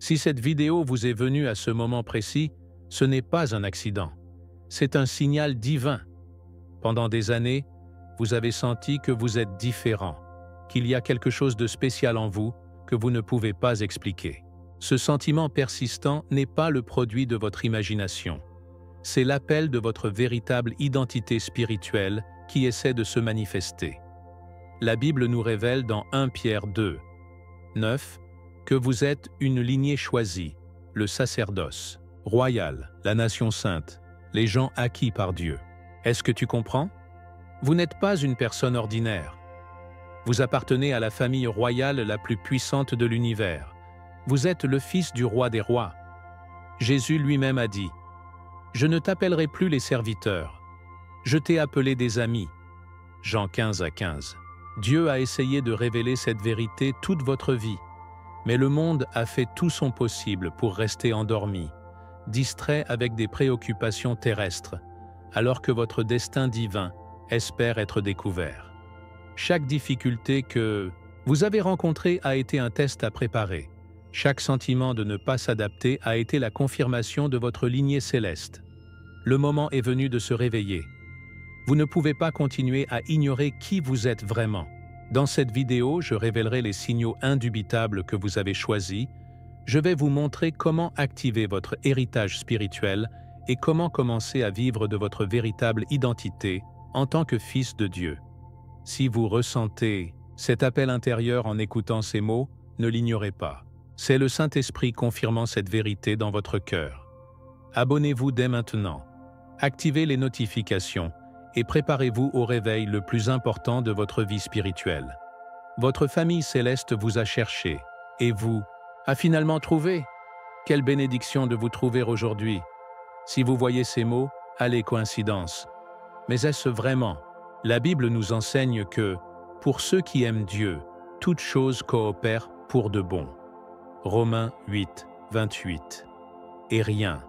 Si cette vidéo vous est venue à ce moment précis, ce n'est pas un accident. C'est un signal divin. Pendant des années, vous avez senti que vous êtes différent, qu'il y a quelque chose de spécial en vous que vous ne pouvez pas expliquer. Ce sentiment persistant n'est pas le produit de votre imagination. C'est l'appel de votre véritable identité spirituelle qui essaie de se manifester. La Bible nous révèle dans 1 Pierre 2, 9, que vous êtes une lignée choisie, le sacerdoce, royal, la nation sainte, les gens acquis par Dieu. Est-ce que tu comprends? Vous n'êtes pas une personne ordinaire. Vous appartenez à la famille royale la plus puissante de l'univers. Vous êtes le fils du roi des rois. Jésus lui-même a dit « Je ne t'appellerai plus les serviteurs. Je t'ai appelé des amis. » Jean 15:15. Dieu a essayé de révéler cette vérité toute votre vie, mais le monde a fait tout son possible pour rester endormi, distrait avec des préoccupations terrestres, alors que votre destin divin espère être découvert. Chaque difficulté que vous avez rencontrée a été un test à préparer. Chaque sentiment de ne pas s'adapter a été la confirmation de votre lignée céleste. Le moment est venu de se réveiller. Vous ne pouvez pas continuer à ignorer qui vous êtes vraiment. Dans cette vidéo, je révélerai les signaux indubitables que vous avez choisis. Je vais vous montrer comment activer votre héritage spirituel et comment commencer à vivre de votre véritable identité en tant que fils de Dieu. Si vous ressentez cet appel intérieur en écoutant ces mots, ne l'ignorez pas. C'est le Saint-Esprit confirmant cette vérité dans votre cœur. Abonnez-vous dès maintenant, activez les notifications et préparez-vous au réveil le plus important de votre vie spirituelle. Votre famille céleste vous a cherché, et vous a finalement trouvé. Quelle bénédiction de vous trouver aujourd'hui. Si vous voyez ces mots, allez coïncidence. Mais est-ce vraiment? La Bible nous enseigne que, pour ceux qui aiment Dieu, toutes choses coopèrent pour de bon. Romains 8, 28. Et rien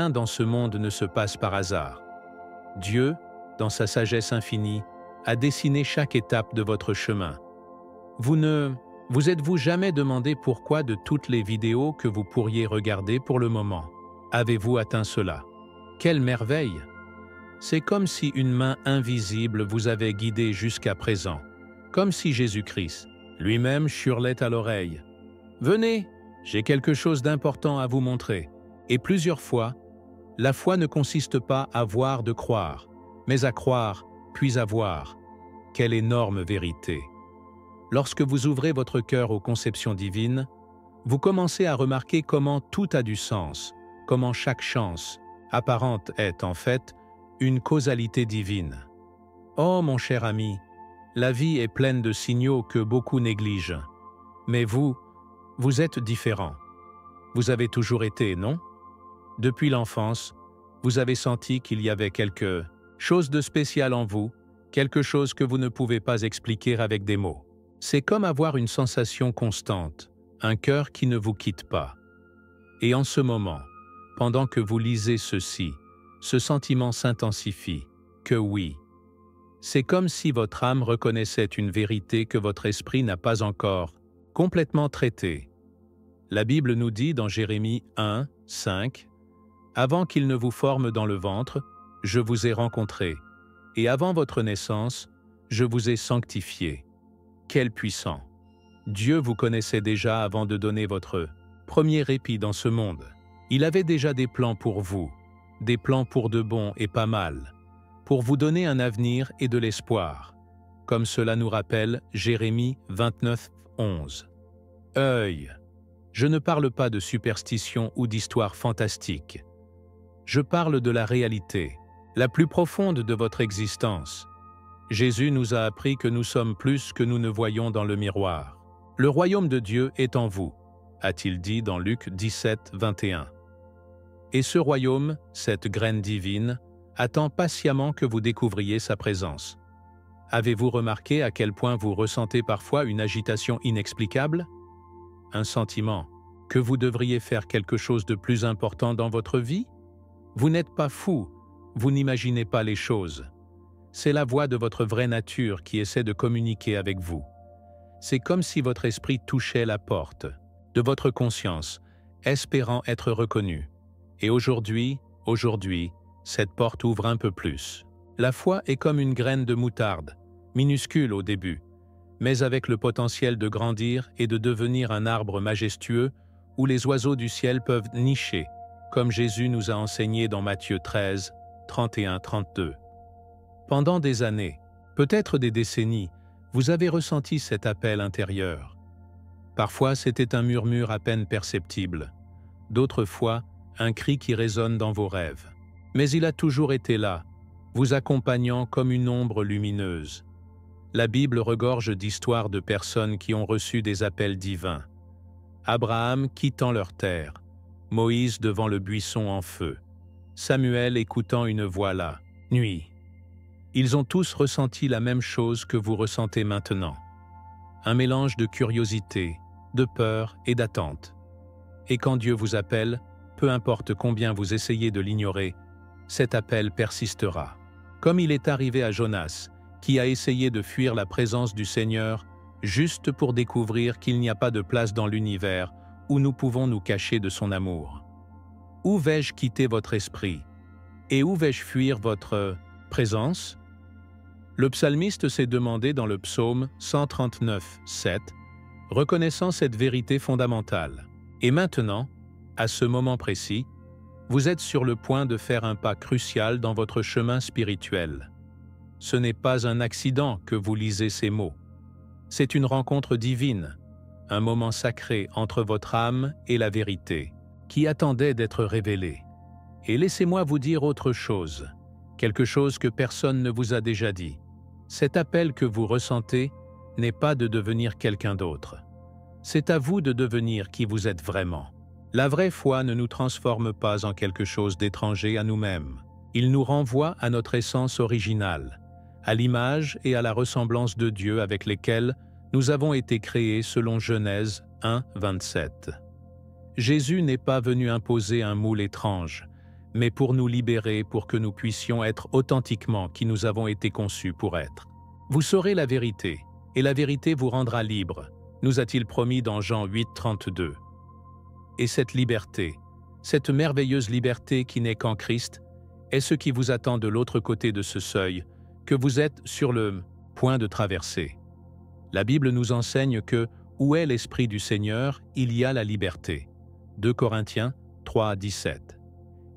dans ce monde ne se passe par hasard. Dieu, dans sa sagesse infinie, a dessiné chaque étape de votre chemin. Vous êtes-vous jamais demandé pourquoi de toutes les vidéos que vous pourriez regarder pour le moment, avez-vous atteint cela? Quelle merveille! C'est comme si une main invisible vous avait guidé jusqu'à présent, comme si Jésus-Christ lui-même hurlait à l'oreille. « Venez, j'ai quelque chose d'important à vous montrer. » Et plusieurs fois, la foi ne consiste pas à voir de croire, mais à croire, puis à voir. Quelle énorme vérité! Lorsque vous ouvrez votre cœur aux conceptions divines, vous commencez à remarquer comment tout a du sens, comment chaque chance apparente est, en fait, une causalité divine. Oh, mon cher ami, la vie est pleine de signaux que beaucoup négligent. Mais vous êtes différent. Vous avez toujours été, non? Depuis l'enfance, vous avez senti qu'il y avait quelque chose de spécial en vous, quelque chose que vous ne pouvez pas expliquer avec des mots. C'est comme avoir une sensation constante, un cœur qui ne vous quitte pas. Et en ce moment, pendant que vous lisez ceci, ce sentiment s'intensifie, que oui. C'est comme si votre âme reconnaissait une vérité que votre esprit n'a pas encore complètement traitée. La Bible nous dit dans Jérémie 1, 5, « Avant qu'il ne vous forme dans le ventre, je vous ai rencontré, et avant votre naissance, je vous ai sanctifié. » Quel puissant! Dieu vous connaissait déjà avant de donner votre premier répit dans ce monde. Il avait déjà des plans pour vous, des plans pour de bon et pas mal, pour vous donner un avenir et de l'espoir, comme cela nous rappelle Jérémie 29, 11. Œil! Je ne parle pas de superstition ou d'histoire fantastique. Je parle de la réalité, la plus profonde de votre existence. Jésus nous a appris que nous sommes plus que nous ne voyons dans le miroir. Le royaume de Dieu est en vous, a-t-il dit dans Luc 17, 21. Et ce royaume, cette graine divine, attend patiemment que vous découvriez sa présence. Avez-vous remarqué à quel point vous ressentez parfois une agitation inexplicable? Un sentiment que vous devriez faire quelque chose de plus important dans votre vie? Vous n'êtes pas fou, vous n'imaginez pas les choses. C'est la voix de votre vraie nature qui essaie de communiquer avec vous. C'est comme si votre esprit touchait la porte de votre conscience, espérant être reconnu. Et aujourd'hui, cette porte ouvre un peu plus. La foi est comme une graine de moutarde, minuscule au début, mais avec le potentiel de grandir et de devenir un arbre majestueux où les oiseaux du ciel peuvent nicher, comme Jésus nous a enseigné dans Matthieu 13, 31-32. Pendant des années, peut-être des décennies, vous avez ressenti cet appel intérieur. Parfois, c'était un murmure à peine perceptible. D'autres fois, un cri qui résonne dans vos rêves. Mais il a toujours été là, vous accompagnant comme une ombre lumineuse. La Bible regorge d'histoires de personnes qui ont reçu des appels divins. Abraham quittant leur terre, Moïse devant le buisson en feu, Samuel écoutant une voix là, nuit. Ils ont tous ressenti la même chose que vous ressentez maintenant. Un mélange de curiosité, de peur et d'attente. Et quand Dieu vous appelle, peu importe combien vous essayez de l'ignorer, cet appel persistera. Comme il est arrivé à Jonas, qui a essayé de fuir la présence du Seigneur juste pour découvrir qu'il n'y a pas de place dans l'univers où nous pouvons nous cacher de son amour. Où vais-je quitter votre esprit? Et où vais-je fuir votre présence? Le psalmiste s'est demandé dans le psaume 139, 7, reconnaissant cette vérité fondamentale. Et maintenant, à ce moment précis, vous êtes sur le point de faire un pas crucial dans votre chemin spirituel. Ce n'est pas un accident que vous lisez ces mots. C'est une rencontre divine, un moment sacré entre votre âme et la vérité, qui attendait d'être révélée. Et laissez-moi vous dire autre chose, quelque chose que personne ne vous a déjà dit. Cet appel que vous ressentez n'est pas de devenir quelqu'un d'autre. C'est à vous de devenir qui vous êtes vraiment. La vraie foi ne nous transforme pas en quelque chose d'étranger à nous-mêmes. Il nous renvoie à notre essence originale, à l'image et à la ressemblance de Dieu avec lesquels nous avons été créés selon Genèse 1, 27. Jésus n'est pas venu imposer un moule étrange, mais pour nous libérer pour que nous puissions être authentiquement qui nous avons été conçus pour être. Vous saurez la vérité, et la vérité vous rendra libre, nous a-t-il promis dans Jean 8, 32. Et cette liberté, cette merveilleuse liberté qui n'est qu'en Christ, est ce qui vous attend de l'autre côté de ce seuil, que vous êtes sur le point de traverser. La Bible nous enseigne que, où est l'Esprit du Seigneur, il y a la liberté. 2 Corinthiens 3, 17.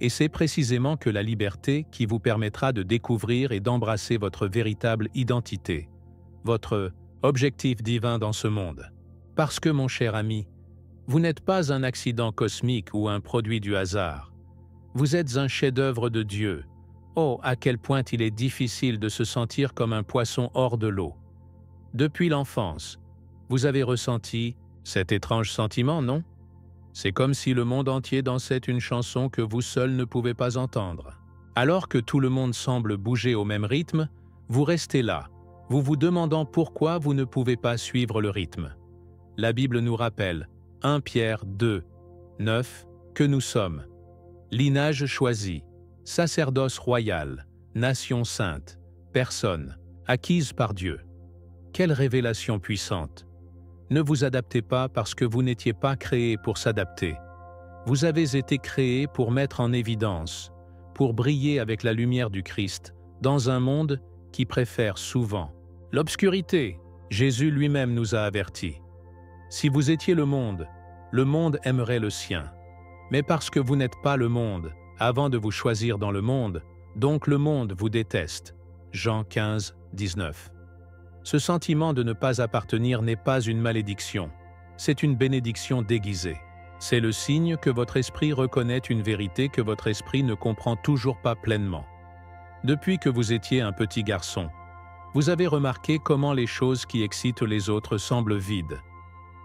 Et c'est précisément que la liberté qui vous permettra de découvrir et d'embrasser votre véritable identité, votre objectif divin dans ce monde. Parce que, mon cher ami, vous n'êtes pas un accident cosmique ou un produit du hasard. Vous êtes un chef-d'œuvre de Dieu. Oh, à quel point il est difficile de se sentir comme un poisson hors de l'eau. Depuis l'enfance, vous avez ressenti cet étrange sentiment, non? C'est comme si le monde entier dansait une chanson que vous seul ne pouvez pas entendre. Alors que tout le monde semble bouger au même rythme, vous restez là, vous vous demandant pourquoi vous ne pouvez pas suivre le rythme. La Bible nous rappelle, 1 Pierre 2, 9, que nous sommes lignage choisi, sacerdoce royal, nation sainte, personne, acquise par Dieu. Quelle révélation puissante! Ne vous adaptez pas parce que vous n'étiez pas créé pour s'adapter. Vous avez été créé pour mettre en évidence, pour briller avec la lumière du Christ, dans un monde qui préfère souvent l'obscurité. Jésus lui-même nous a avertis. Si vous étiez le monde aimerait le sien. Mais parce que vous n'êtes pas le monde, avant de vous choisir dans le monde, donc le monde vous déteste. Jean 15, 19. Ce sentiment de ne pas appartenir n'est pas une malédiction, c'est une bénédiction déguisée. C'est le signe que votre esprit reconnaît une vérité que votre esprit ne comprend toujours pas pleinement. Depuis que vous étiez un petit garçon, vous avez remarqué comment les choses qui excitent les autres semblent vides.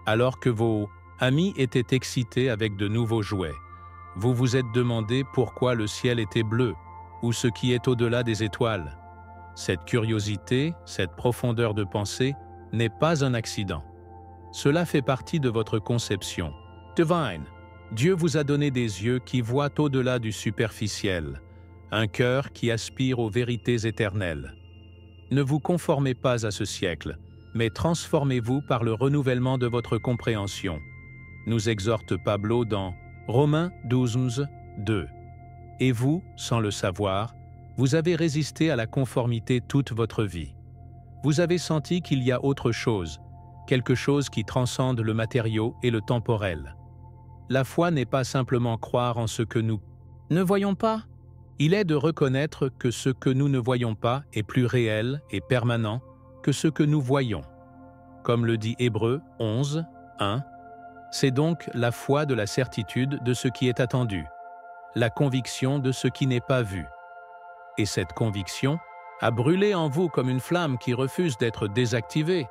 Alors que vos amis étaient excités avec de nouveaux jouets, vous vous êtes demandé pourquoi le ciel était bleu ou ce qui est au-delà des étoiles. Cette curiosité, cette profondeur de pensée n'est pas un accident. Cela fait partie de votre conception. Divine. Dieu vous a donné des yeux qui voient au-delà du superficiel, un cœur qui aspire aux vérités éternelles. Ne vous conformez pas à ce siècle, mais transformez-vous par le renouvellement de votre compréhension. nous exhorte Pablo dans Romains 12, 2. Et vous, sans le savoir, vous avez résisté à la conformité toute votre vie. Vous avez senti qu'il y a autre chose, quelque chose qui transcende le matériau et le temporel. La foi n'est pas simplement croire en ce que nous ne voyons pas. Il est de reconnaître que ce que nous ne voyons pas est plus réel et permanent que ce que nous voyons. Comme le dit Hébreux 11, 1, c'est donc la foi de la certitude de ce qui est attendu, la conviction de ce qui n'est pas vu. Et cette conviction a brûlé en vous comme une flamme qui refuse d'être désactivée.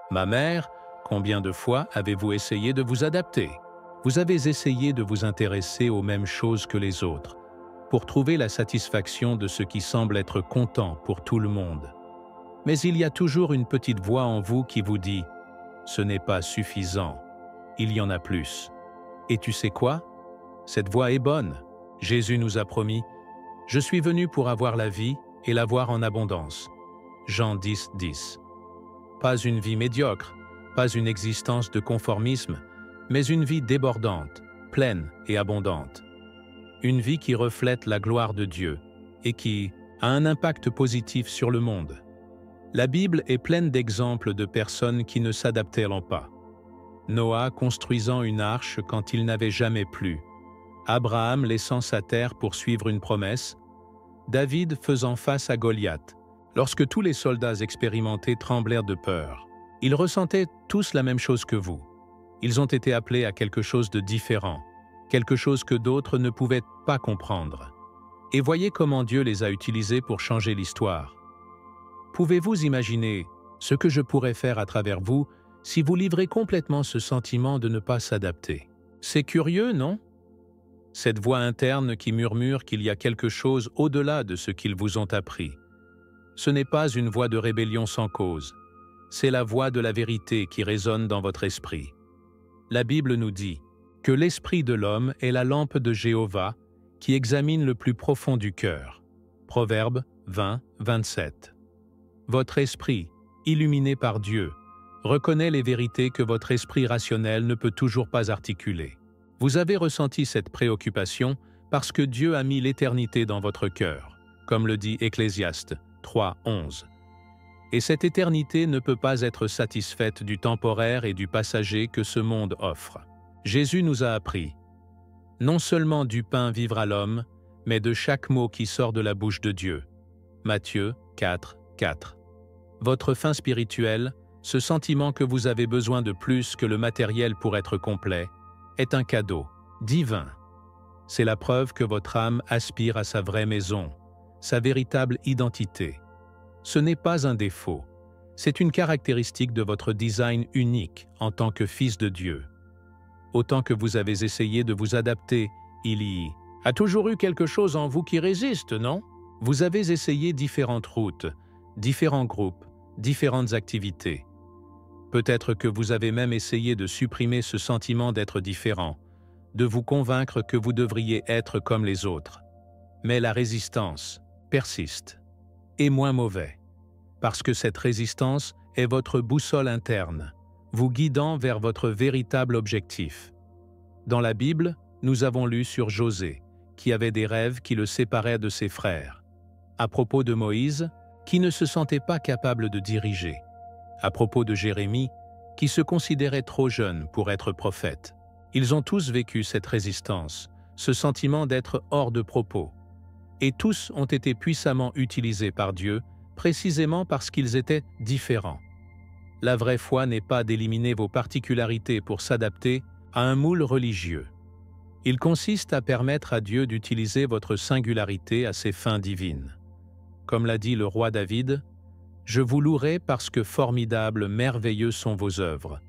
Ma mère, combien de fois avez-vous essayé de vous adapter? Vous avez essayé de vous intéresser aux mêmes choses que les autres, pour trouver la satisfaction de ce qui semble être content pour tout le monde. Mais il y a toujours une petite voix en vous qui vous dit « Ce n'est pas suffisant, il y en a plus. » Et tu sais quoi? Cette voix est bonne. Jésus nous a promis « Je suis venu pour avoir la vie et l'avoir en abondance. » Jean 10, 10. Pas une vie médiocre, pas une existence de conformisme, mais une vie débordante, pleine et abondante. Une vie qui reflète la gloire de Dieu et qui a un impact positif sur le monde. La Bible est pleine d'exemples de personnes qui ne s'adaptaient pas. Noah construisant une arche quand il n'avait jamais plu, Abraham laissant sa terre pour suivre une promesse, David faisant face à Goliath, lorsque tous les soldats expérimentés tremblèrent de peur. Ils ressentaient tous la même chose que vous. Ils ont été appelés à quelque chose de différent, quelque chose que d'autres ne pouvaient pas comprendre. Et voyez comment Dieu les a utilisés pour changer l'histoire. Pouvez-vous imaginer ce que je pourrais faire à travers vous si vous livrez complètement ce sentiment de ne pas s'adapter? C'est curieux, non? Cette voix interne qui murmure qu'il y a quelque chose au-delà de ce qu'ils vous ont appris. Ce n'est pas une voix de rébellion sans cause. C'est la voix de la vérité qui résonne dans votre esprit. La Bible nous dit que l'esprit de l'homme est la lampe de Jéhovah qui examine le plus profond du cœur. Proverbe 20, 27. Votre esprit, illuminé par Dieu, reconnaît les vérités que votre esprit rationnel ne peut toujours pas articuler. Vous avez ressenti cette préoccupation parce que Dieu a mis l'éternité dans votre cœur, comme le dit Ecclésiaste 3, 11. Et cette éternité ne peut pas être satisfaite du temporaire et du passager que ce monde offre. Jésus nous a appris « Non seulement du pain vivra l'homme, mais de chaque mot qui sort de la bouche de Dieu. » Matthieu 4, 4. Votre faim spirituelle, ce sentiment que vous avez besoin de plus que le matériel pour être complet, est un cadeau divin. C'est la preuve que votre âme aspire à sa vraie maison, sa véritable identité. Ce n'est pas un défaut, c'est une caractéristique de votre design unique en tant que fils de Dieu. Autant que vous avez essayé de vous adapter, il y a toujours eu quelque chose en vous qui résiste, non? Vous avez essayé différentes routes, différents groupes, différentes activités. Peut-être que vous avez même essayé de supprimer ce sentiment d'être différent, de vous convaincre que vous devriez être comme les autres. Mais la résistance persiste. Et moins mauvais, parce que cette résistance est votre boussole interne, vous guidant vers votre véritable objectif. Dans la Bible, nous avons lu sur José, qui avait des rêves qui le séparaient de ses frères. À propos de Moïse, qui ne se sentait pas capable de diriger. À propos de Jérémie, qui se considérait trop jeune pour être prophète. Ils ont tous vécu cette résistance, ce sentiment d'être hors de propos. Et tous ont été puissamment utilisés par Dieu, précisément parce qu'ils étaient différents. La vraie foi n'est pas d'éliminer vos particularités pour s'adapter à un moule religieux. Il consiste à permettre à Dieu d'utiliser votre singularité à ses fins divines. Comme l'a dit le roi David, « Je vous louerai parce que formidables, merveilleux sont vos œuvres.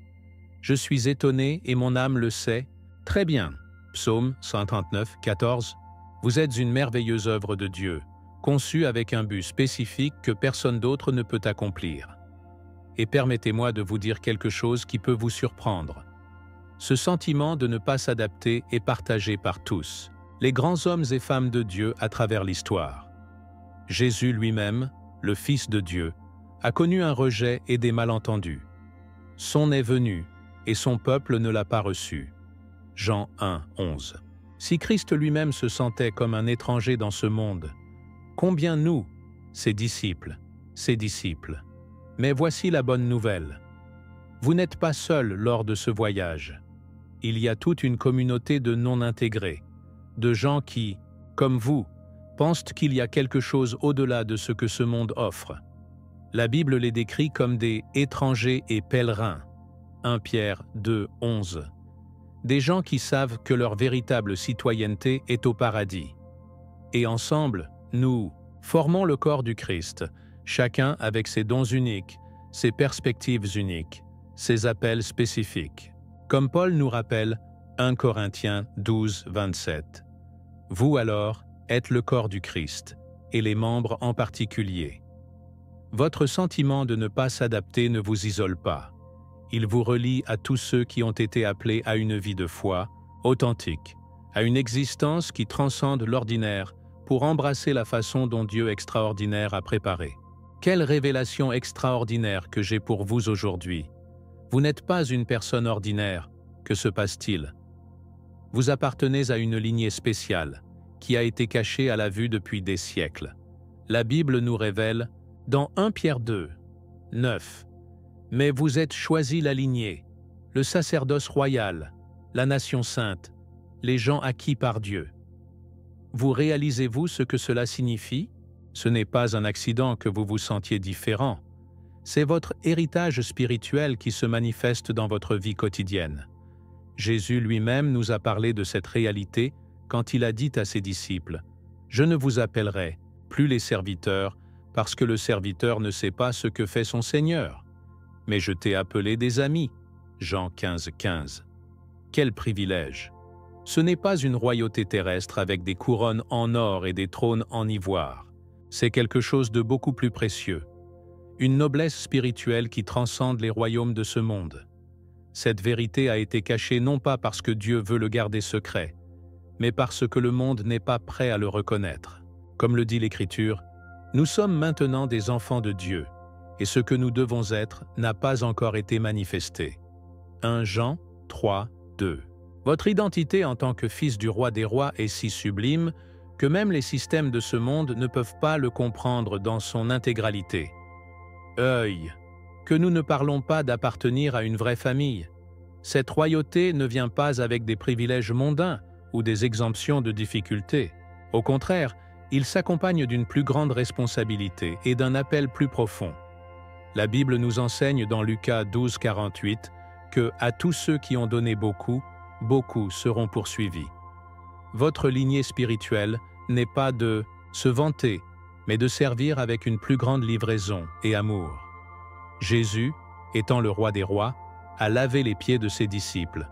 Je suis étonné et mon âme le sait. Très bien. » Psaume 139, 14. Vous êtes une merveilleuse œuvre de Dieu, conçue avec un but spécifique que personne d'autre ne peut accomplir. Et permettez-moi de vous dire quelque chose qui peut vous surprendre. Ce sentiment de ne pas s'adapter est partagé par tous, les grands hommes et femmes de Dieu à travers l'histoire. Jésus lui-même, le Fils de Dieu, a connu un rejet et des malentendus. Son est venu, et son peuple ne l'a pas reçu. Jean 1, 11. Si Christ lui-même se sentait comme un étranger dans ce monde, combien nous, ses disciples. Mais voici la bonne nouvelle. Vous n'êtes pas seul lors de ce voyage. Il y a toute une communauté de non-intégrés, de gens qui, comme vous, pensent qu'il y a quelque chose au-delà de ce que ce monde offre. La Bible les décrit comme des étrangers et pèlerins. 1 Pierre 2, 11. Des gens qui savent que leur véritable citoyenneté est au paradis. Et ensemble, nous formons le corps du Christ, chacun avec ses dons uniques, ses perspectives uniques, ses appels spécifiques. Comme Paul nous rappelle, 1 Corinthiens 12, 27. Vous alors êtes le corps du Christ, et les membres en particulier. Votre sentiment de ne pas s'adapter ne vous isole pas. Il vous relie à tous ceux qui ont été appelés à une vie de foi, authentique, à une existence qui transcende l'ordinaire pour embrasser la façon dont Dieu extraordinaire a préparé. Quelle révélation extraordinaire que j'ai pour vous aujourd'hui! Vous n'êtes pas une personne ordinaire. Que se passe-t-il? Vous appartenez à une lignée spéciale, qui a été cachée à la vue depuis des siècles. La Bible nous révèle, dans 1 Pierre 2, 9, « Mais vous êtes choisis la lignée, le sacerdoce royal, la nation sainte, les gens acquis par Dieu. » Vous réalisez-vous ce que cela signifie? Ce n'est pas un accident que vous vous sentiez différent. C'est votre héritage spirituel qui se manifeste dans votre vie quotidienne. Jésus lui-même nous a parlé de cette réalité quand il a dit à ses disciples « Je ne vous appellerai plus les serviteurs, parce que le serviteur ne sait pas ce que fait son Seigneur. Mais je t'ai appelé des amis. » Jean 15, 15. Quel privilège! Ce n'est pas une royauté terrestre avec des couronnes en or et des trônes en ivoire. C'est quelque chose de beaucoup plus précieux. Une noblesse spirituelle qui transcende les royaumes de ce monde. Cette vérité a été cachée non pas parce que Dieu veut le garder secret, mais parce que le monde n'est pas prêt à le reconnaître. Comme le dit l'Écriture, nous sommes maintenant des enfants de Dieu, et ce que nous devons être n'a pas encore été manifesté. 1 Jean 3, 2. Votre identité en tant que fils du roi des rois est si sublime que même les systèmes de ce monde ne peuvent pas le comprendre dans son intégralité. Œil, que nous ne parlons pas d'appartenir à une vraie famille. Cette royauté ne vient pas avec des privilèges mondains ou des exemptions de difficultés. Au contraire, il s'accompagne d'une plus grande responsabilité et d'un appel plus profond. La Bible nous enseigne dans Lucas 12, 48 que « à tous ceux qui ont donné beaucoup, beaucoup seront poursuivis ». Votre lignée spirituelle n'est pas de se vanter, mais de servir avec une plus grande livraison et amour. Jésus, étant le roi des rois, a lavé les pieds de ses disciples,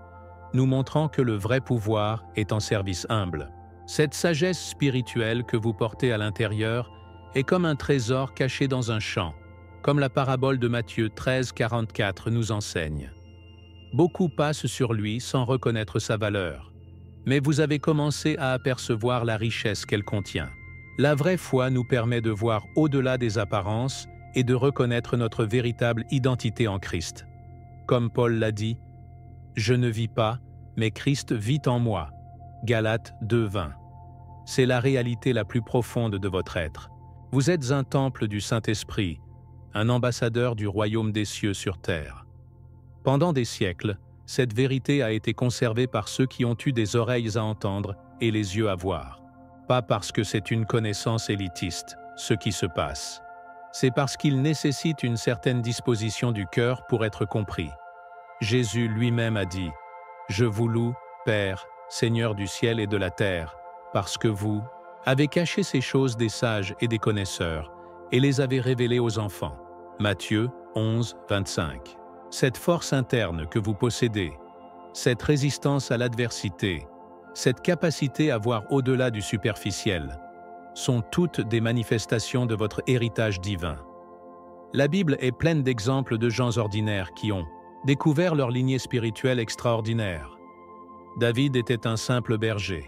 nous montrant que le vrai pouvoir est en service humble. Cette sagesse spirituelle que vous portez à l'intérieur est comme un trésor caché dans un champ, comme la parabole de Matthieu 13, 44 nous enseigne. Beaucoup passent sur lui sans reconnaître sa valeur, mais vous avez commencé à apercevoir la richesse qu'elle contient. La vraie foi nous permet de voir au-delà des apparences et de reconnaître notre véritable identité en Christ. Comme Paul l'a dit, « Je ne vis pas, mais Christ vit en moi. » Galates 2, 20. C'est la réalité la plus profonde de votre être. Vous êtes un temple du Saint-Esprit, un ambassadeur du royaume des cieux sur terre. Pendant des siècles, cette vérité a été conservée par ceux qui ont eu des oreilles à entendre et les yeux à voir. Pas parce que c'est une connaissance élitiste, ce qui se passe. C'est parce qu'il nécessite une certaine disposition du cœur pour être compris. Jésus lui-même a dit « Je vous loue, Père, Seigneur du ciel et de la terre, parce que vous avez caché ces choses des sages et des connaisseurs et les avez révélées aux enfants. » Matthieu 11, 25. Cette force interne que vous possédez, cette résistance à l'adversité, cette capacité à voir au-delà du superficiel, sont toutes des manifestations de votre héritage divin. La Bible est pleine d'exemples de gens ordinaires qui ont découvert leur lignée spirituelle extraordinaire. David était un simple berger,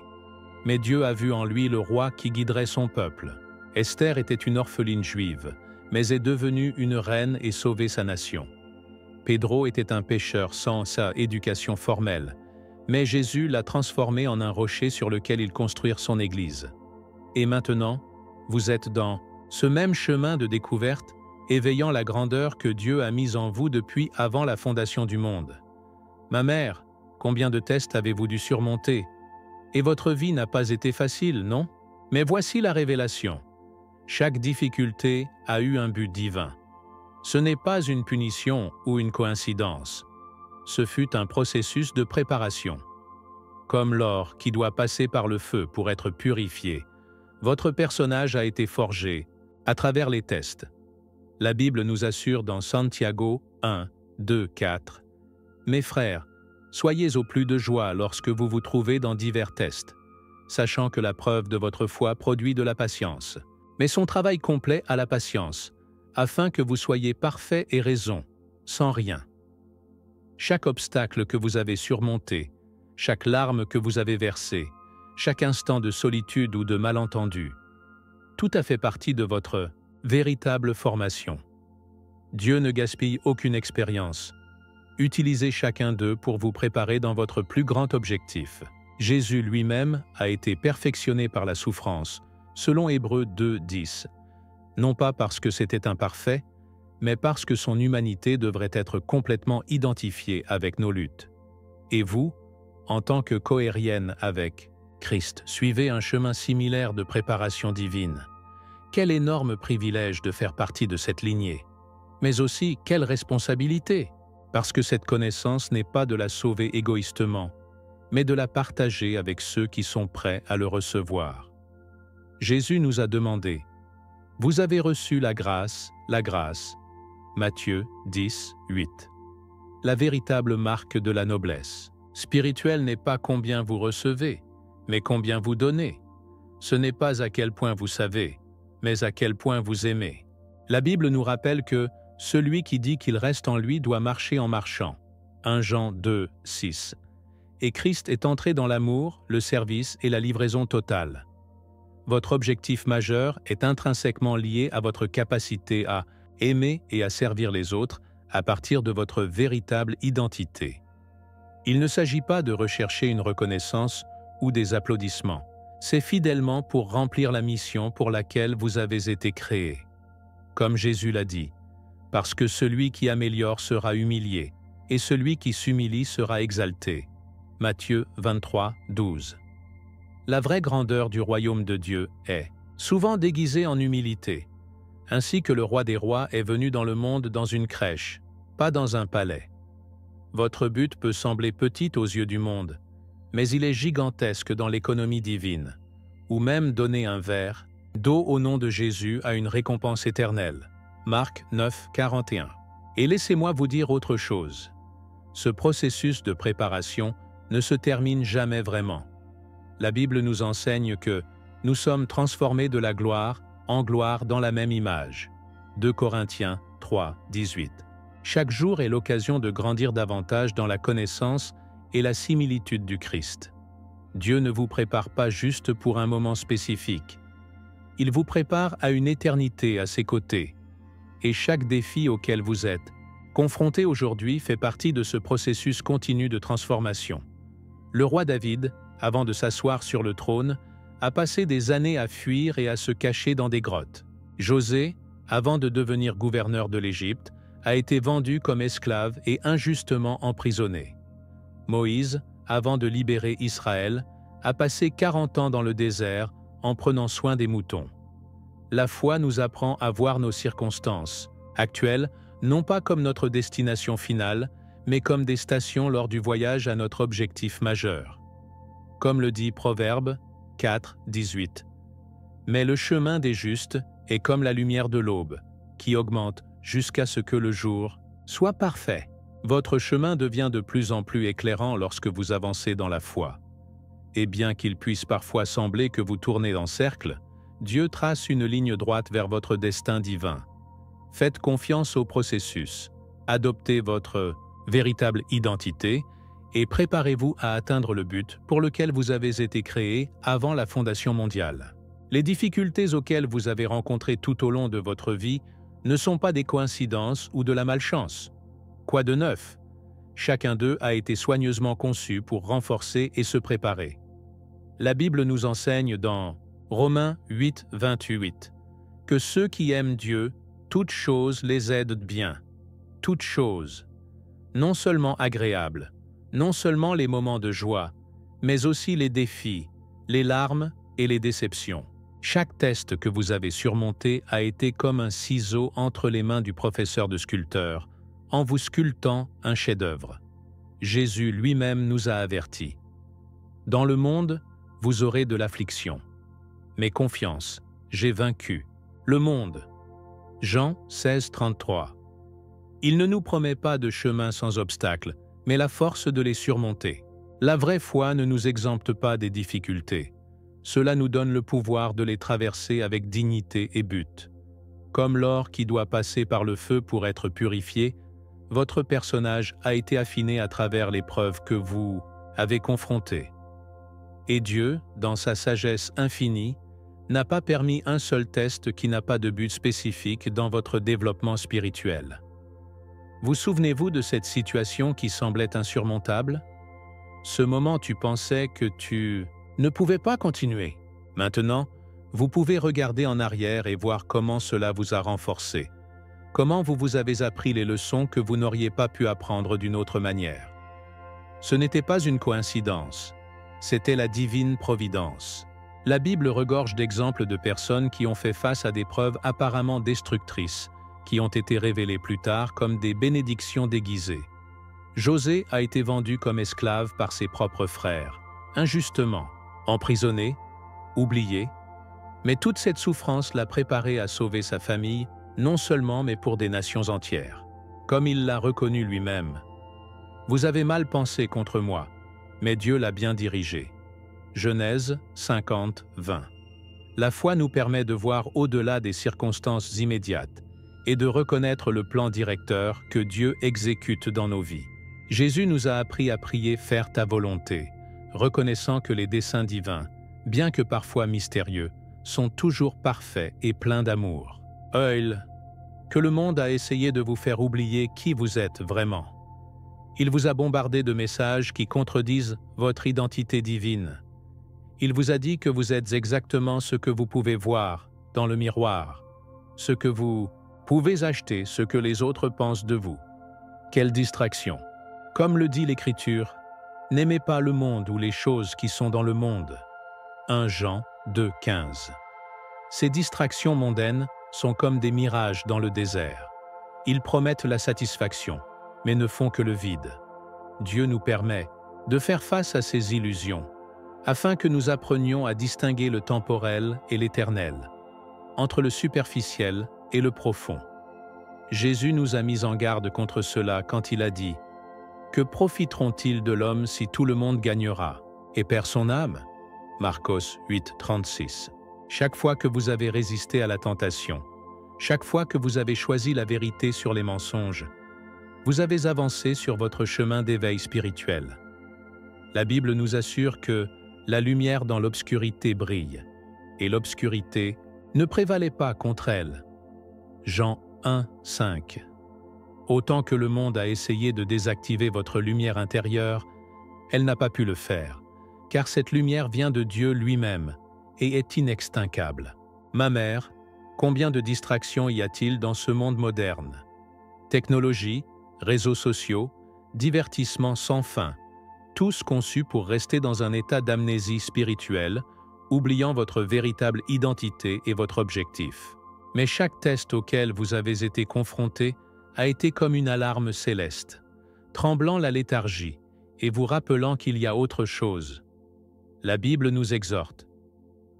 mais Dieu a vu en lui le roi qui guiderait son peuple. Esther était une orpheline juive, mais est devenue une reine et sauvé sa nation. Pedro était un pêcheur sans sa éducation formelle, Mais Jésus l'a transformé en un rocher sur lequel il construire son Église. Et maintenant, vous êtes dans ce même chemin de découverte, éveillant la grandeur que Dieu a mise en vous depuis avant la fondation du monde. Ma mère, combien de tests avez-vous dû surmonter? Et votre vie n'a pas été facile, non? Mais voici la révélation. Chaque difficulté a eu un but divin. Ce n'est pas une punition ou une coïncidence. Ce fut un processus de préparation. Comme l'or qui doit passer par le feu pour être purifié, votre personnage a été forgé à travers les tests. La Bible nous assure dans Santiago 1, 2, 4. « Mes frères, soyez au plus de joie lorsque vous vous trouvez dans divers tests, sachant que la preuve de votre foi produit de la patience. Mais son travail complet a la patience, afin que vous soyez parfaits et raison, sans rien. Chaque obstacle que vous avez surmonté, chaque larme que vous avez versée, chaque instant de solitude ou de malentendu, tout a fait partie de votre véritable formation. Dieu ne gaspille aucune expérience. Utilisez chacun d'eux pour vous préparer dans votre plus grand objectif. Jésus lui-même a été perfectionné par la souffrance, selon Hébreux 2, 10. Non pas parce que c'était imparfait, mais parce que son humanité devrait être complètement identifiée avec nos luttes. Et vous, en tant que cohérienne avec Christ, suivez un chemin similaire de préparation divine. Quel énorme privilège de faire partie de cette lignée. Mais aussi, quelle responsabilité, parce que cette connaissance n'est pas de la sauver égoïstement, mais de la partager avec ceux qui sont prêts à le recevoir. Jésus nous a demandé « Vous avez reçu la grâce. » Matthieu 10, 8. La véritable marque de la noblesse spirituelle n'est pas combien vous recevez, mais combien vous donnez. Ce n'est pas à quel point vous savez, mais à quel point vous aimez. La Bible nous rappelle que celui qui dit qu'il reste en lui doit marcher en marchant. 1 Jean 2, 6. Et Christ est entré dans l'amour, le service et la livraison totale. Votre objectif majeur est intrinsèquement lié à votre capacité à aimer et à servir les autres à partir de votre véritable identité. Il ne s'agit pas de rechercher une reconnaissance ou des applaudissements. C'est fidèlement pour remplir la mission pour laquelle vous avez été créé. Comme Jésus l'a dit, parce que celui qui améliore sera humilié, et celui qui s'humilie sera exalté. Matthieu 23, 12. La vraie grandeur du royaume de Dieu est souvent déguisée en humilité, ainsi que le roi des rois est venu dans le monde dans une crèche, pas dans un palais. Votre but peut sembler petit aux yeux du monde, mais il est gigantesque dans l'économie divine, ou même donner un verre d'eau au nom de Jésus a une récompense éternelle. Marc 9, 41. Et laissez-moi vous dire autre chose. Ce processus de préparation ne se termine jamais vraiment. La Bible nous enseigne que nous sommes transformés de la gloire en gloire dans la même image. 2 Corinthiens 3, 18. Chaque jour est l'occasion de grandir davantage dans la connaissance et la similitude du Christ. Dieu ne vous prépare pas juste pour un moment spécifique. Il vous prépare à une éternité à ses côtés. Et chaque défi auquel vous êtes confronté aujourd'hui fait partie de ce processus continu de transformation. Le roi David, avant de s'asseoir sur le trône, a passé des années à fuir et à se cacher dans des grottes. José, avant de devenir gouverneur de l'Égypte, a été vendu comme esclave et injustement emprisonné. Moïse, avant de libérer Israël, a passé 40 ans dans le désert en prenant soin des moutons. La foi nous apprend à voir nos circonstances actuelles, non pas comme notre destination finale, mais comme des stations lors du voyage à notre objectif majeur. Comme le dit Proverbe 4, 18. Mais le chemin des justes est comme la lumière de l'aube, qui augmente jusqu'à ce que le jour soit parfait. Votre chemin devient de plus en plus éclairant lorsque vous avancez dans la foi. Et bien qu'il puisse parfois sembler que vous tournez en cercle, Dieu trace une ligne droite vers votre destin divin. Faites confiance au processus, adoptez votre véritable identité et préparez-vous à atteindre le but pour lequel vous avez été créé avant la fondation mondiale. Les difficultés auxquelles vous avez rencontré tout au long de votre vie ne sont pas des coïncidences ou de la malchance. Quoi de neuf? chacun d'eux a été soigneusement conçu pour renforcer et se préparer. La Bible nous enseigne dans Romains 8, 28 que ceux qui aiment Dieu, toutes choses les aident bien. Toutes choses. Non seulement agréables, non seulement les moments de joie, mais aussi les défis, les larmes et les déceptions. Chaque test que vous avez surmonté a été comme un ciseau entre les mains du professeur de sculpteur, en vous sculptant un chef-d'œuvre. Jésus lui-même nous a avertis. Dans le monde, vous aurez de l'affliction. Mais confiance, j'ai vaincu le monde. Jean 16, 33. Il ne nous promet pas de chemin sans obstacles, mais la force de les surmonter. La vraie foi ne nous exempte pas des difficultés. Cela nous donne le pouvoir de les traverser avec dignité et but. Comme l'or qui doit passer par le feu pour être purifié, votre personnage a été affiné à travers l'épreuve que vous avez confrontée. Et Dieu, dans sa sagesse infinie, n'a pas permis un seul test qui n'a pas de but spécifique dans votre développement spirituel. Vous souvenez-vous de cette situation qui semblait insurmontable? Ce moment, tu pensais que tu ne pouvais pas continuer. Maintenant, vous pouvez regarder en arrière et voir comment cela vous a renforcé. Comment vous avez appris les leçons que vous n'auriez pas pu apprendre d'une autre manière. Ce n'était pas une coïncidence, c'était la divine providence. La Bible regorge d'exemples de personnes qui ont fait face à des preuves apparemment destructrices, qui ont été révélées plus tard comme des bénédictions déguisées. José a été vendu comme esclave par ses propres frères, injustement, emprisonné, oublié, mais toute cette souffrance l'a préparé à sauver sa famille, non seulement mais pour des nations entières. Comme il l'a reconnu lui-même. Vous avez mal pensé contre moi, mais Dieu l'a bien dirigé. Genèse 50, 20. La foi nous permet de voir au-delà des circonstances immédiates et de reconnaître le plan directeur que Dieu exécute dans nos vies. Jésus nous a appris à prier « Faire ta volonté », reconnaissant que les desseins divins, bien que parfois mystérieux, sont toujours parfaits et pleins d'amour. Œil, que le monde a essayé de vous faire oublier qui vous êtes vraiment. Il vous a bombardé de messages qui contredisent votre identité divine. Il vous a dit que vous êtes exactement ce que vous pouvez voir dans le miroir, ce que vous pouvez acheter, ce que les autres pensent de vous. Quelle distraction! Comme le dit l'Écriture, n'aimez pas le monde ou les choses qui sont dans le monde. 1 Jean 2, 15. Ces distractions mondaines sont comme des mirages dans le désert. Ils promettent la satisfaction, mais ne font que le vide. Dieu nous permet de faire face à ces illusions, afin que nous apprenions à distinguer le temporel et l'éternel, entre le superficiel et le profond. Jésus nous a mis en garde contre cela quand il a dit « Que profiteront-ils de l'homme si tout le monde gagnera et perd son âme ?» Marcos 8, 36. Chaque fois que vous avez résisté à la tentation, chaque fois que vous avez choisi la vérité sur les mensonges, vous avez avancé sur votre chemin d'éveil spirituel. La Bible nous assure que la lumière dans l'obscurité brille, et l'obscurité ne prévalait pas contre elle. Jean 1, 5. Autant que le monde a essayé de désactiver votre lumière intérieure, elle n'a pas pu le faire, car cette lumière vient de Dieu lui-même et est inextinguable. Ma mère, combien de distractions y a-t-il dans ce monde moderne? Technologie, réseaux sociaux, divertissements sans fin, tous conçus pour rester dans un état d'amnésie spirituelle, oubliant votre véritable identité et votre objectif. Mais chaque test auquel vous avez été confronté a été comme une alarme céleste, tremblant la léthargie et vous rappelant qu'il y a autre chose. La Bible nous exhorte.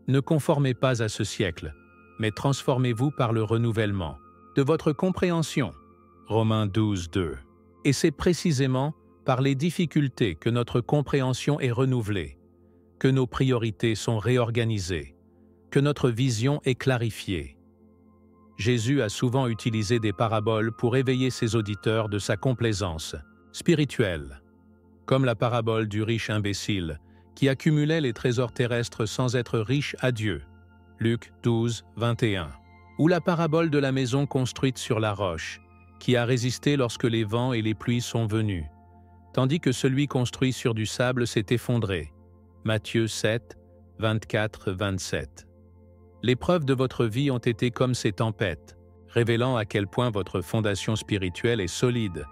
Ne conformez pas à ce siècle, mais transformez-vous par le renouvellement de votre compréhension. Romains 12, 2. Et c'est précisément par les difficultés que notre compréhension est renouvelée, que nos priorités sont réorganisées, que notre vision est clarifiée. Jésus a souvent utilisé des paraboles pour éveiller ses auditeurs de sa complaisance spirituelle, comme la parabole du riche imbécile qui accumulait les trésors terrestres sans être riche à Dieu, Luc 12, 21, ou la parabole de la maison construite sur la roche, qui a résisté lorsque les vents et les pluies sont venus, tandis que celui construit sur du sable s'est effondré. Matthieu 7, 24-27. Les preuves de votre vie ont été comme ces tempêtes, révélant à quel point votre fondation spirituelle est solide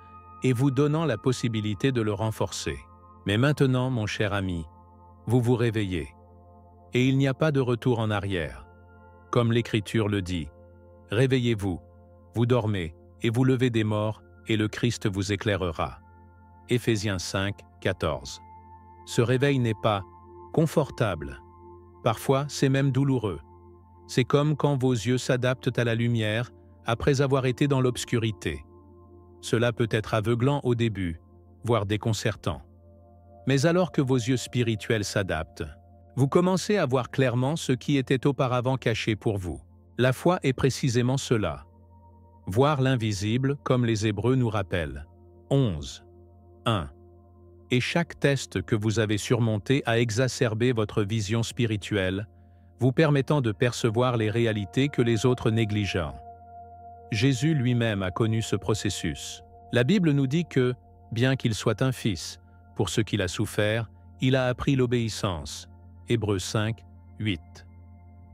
et vous donnant la possibilité de le renforcer. Mais maintenant, mon cher ami, vous vous réveillez. Et il n'y a pas de retour en arrière. Comme l'Écriture le dit, « Réveillez-vous, vous dormez, et vous levez des morts, et le Christ vous éclairera. » Éphésiens 5, 14. Ce réveil n'est pas confortable. Parfois, c'est même douloureux. C'est comme quand vos yeux s'adaptent à la lumière après avoir été dans l'obscurité. Cela peut être aveuglant au début, voire déconcertant. Mais alors que vos yeux spirituels s'adaptent, vous commencez à voir clairement ce qui était auparavant caché pour vous. La foi est précisément cela. Voir l'invisible comme les Hébreux nous rappellent. 11. 1. Et chaque test que vous avez surmonté a exacerbé votre vision spirituelle, vous permettant de percevoir les réalités que les autres négligent. Jésus lui-même a connu ce processus. La Bible nous dit que, bien qu'il soit un fils, pour ce qu'il a souffert, il a appris l'obéissance. Hébreux 5, 8.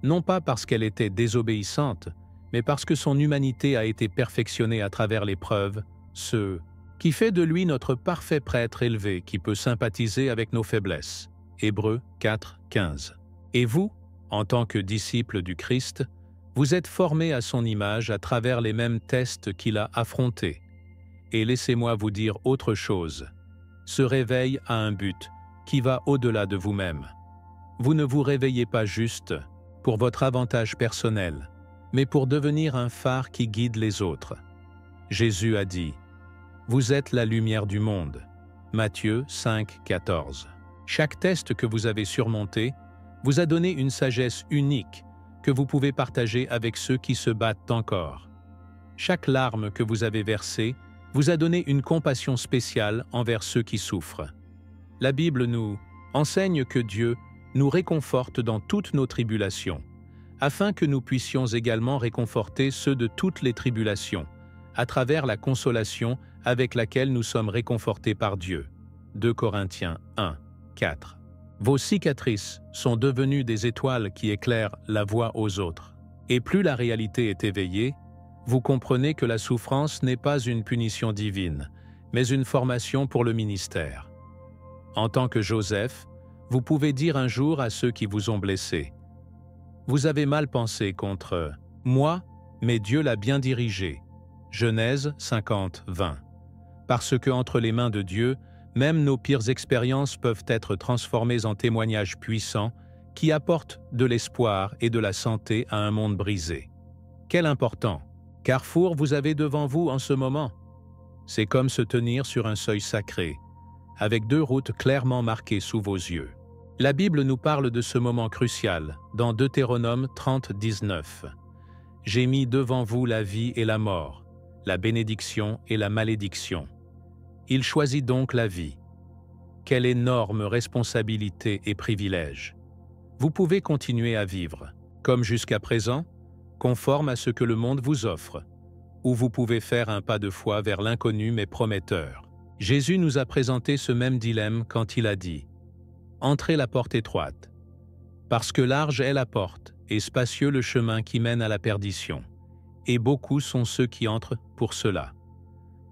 Non pas parce qu'elle était désobéissante, mais parce que son humanité a été perfectionnée à travers l'épreuve, ce qui fait de lui notre parfait prêtre élevé qui peut sympathiser avec nos faiblesses. Hébreux 4, 15. Et vous, en tant que disciples du Christ, vous êtes formés à son image à travers les mêmes tests qu'il a affrontés. Et laissez-moi vous dire autre chose. Ce réveil a un but qui va au-delà de vous-même. Vous ne vous réveillez pas juste pour votre avantage personnel, mais pour devenir un phare qui guide les autres. Jésus a dit « Vous êtes la lumière du monde » Matthieu 5, 14. Chaque test que vous avez surmonté vous a donné une sagesse unique que vous pouvez partager avec ceux qui se battent encore. Chaque larme que vous avez versée vous a donné une compassion spéciale envers ceux qui souffrent. La Bible nous enseigne que Dieu nous réconforte dans toutes nos tribulations, afin que nous puissions également réconforter ceux de toutes les tribulations, à travers la consolation avec laquelle nous sommes réconfortés par Dieu. 2 Corinthiens 1, 4. Vos cicatrices sont devenues des étoiles qui éclairent la voie aux autres. Et plus la réalité est éveillée, vous comprenez que la souffrance n'est pas une punition divine, mais une formation pour le ministère. En tant que Joseph, vous pouvez dire un jour à ceux qui vous ont blessé « Vous avez mal pensé contre moi, mais Dieu l'a bien dirigé. » Genèse 50, 20. Parce que entre les mains de Dieu, même nos pires expériences peuvent être transformées en témoignages puissants qui apportent de l'espoir et de la santé à un monde brisé. Quel important carrefour vous avez devant vous en ce moment. C'est comme se tenir sur un seuil sacré, avec deux routes clairement marquées sous vos yeux. La Bible nous parle de ce moment crucial dans Deutéronome 30, 19. « J'ai mis devant vous la vie et la mort, la bénédiction et la malédiction. Il choisit donc la vie. Quelle énorme responsabilité et privilège. Vous pouvez continuer à vivre, comme jusqu'à présent, conforme à ce que le monde vous offre, ou vous pouvez faire un pas de foi vers l'inconnu mais prometteur. Jésus nous a présenté ce même dilemme quand il a dit « Entrez la porte étroite, parce que large est la porte et spacieux le chemin qui mène à la perdition, et beaucoup sont ceux qui entrent pour cela.